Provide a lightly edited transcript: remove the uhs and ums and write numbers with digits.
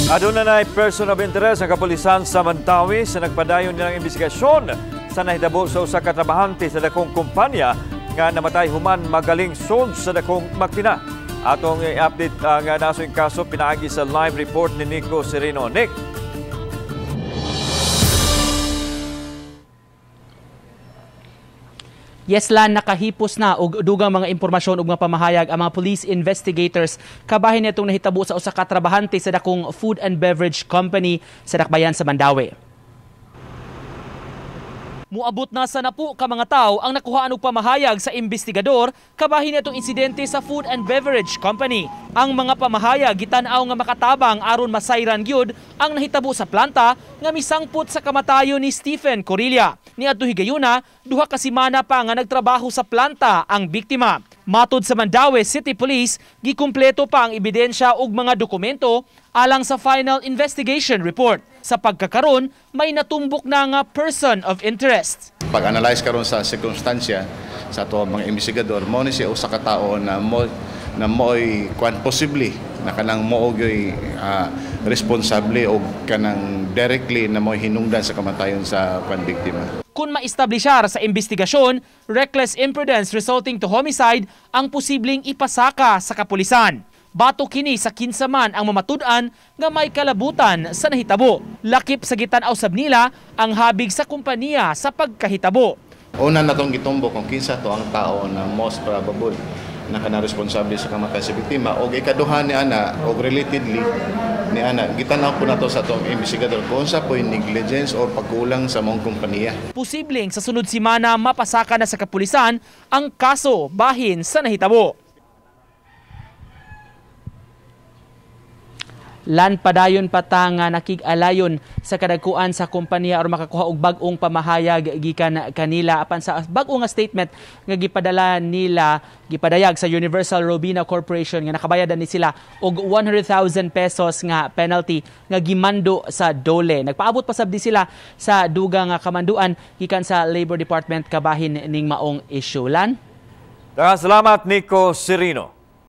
Aduna na person of interest ang kapulisan sa Mantawi sa nagpadayon nilang investigasyon sa nahitabo sa usa ka trabahante sa dakong kumpanya nga namatay human magaling sold sa dakong makina. Atong i-update ang nasong kaso pinaagi sa live report ni Nico Serino. Nick. Yes, Lan, nakahipos na og dugang mga impormasyon ug mga pamahayag ang mga police investigators kabahin nitong nahitabo sa usa ka trabahante sa dakong food and beverage company sa Dakbayan sa Mandawi. Muabot na sa napo ka mga tao ang nakuhaan og pamahayag sa investigador kabahin nitong insidente sa food and beverage company. Ang mga pamahayag gitan-aw nga makatabang aron masayran gyud ang nahitabo sa planta nga misangpot sa kamatayon ni Stephen Corilla. Niadto higayuna, duha ka semana pa nga nagtrabaho sa planta ang biktima. Matod sa Mandawi City Police, gikumpleto pa ang ebidensya ug mga dokumento alang sa final investigation report. Sa pagkakaron, may natumbok na nga person of interest. Pag-analyze karon sa sirkunstansya sa ato mga investigador, mo ni siya usa ka tawo na mo'y possibly na kanang mo'y responsable o kanang directly na mo'y hinungdan sa kamatayon sa panbiktima. Kung ma-establishar sa investigasyon, reckless imprudence resulting to homicide ang posibleng ipasaka sa kapulisan. Bato kini sa kinsaman ang mamatud-an nga may kalabutan sa nahitabo. Lakip sa gitan-aw sab nila ang habig sa kompanya sa pagkahitabo. Una natong gitumbok kung kinsa to ang tao na most probable na kanang responsable sa kamatay sa biktima o ikaduha ni ana o relatedly ni ana gitanaw po nato sa atong investigador kung sa po'y negligence o pagkulang sa mong kompanya. Posibleng sa sunod semana mapasaka na sa kapulisan ang kaso bahin sa nahitabo. Lan padayon patanga nakig-alayon sa kadagkuan sa kompanya aron makakuha og bag-ong pamahayag gikan kanila apan sa bag-o nga statement nga gipadala nila gipadayag sa Universal Robina Corporation nga nakabayadan ni sila og 100,000 pesos nga penalty nga gimando sa dole. Nagpaabot pa sabdi sila sa dugang nga kamanduan gikan sa Labor Department kabahin ning maong issue. Lan. Salamat Nico Serino.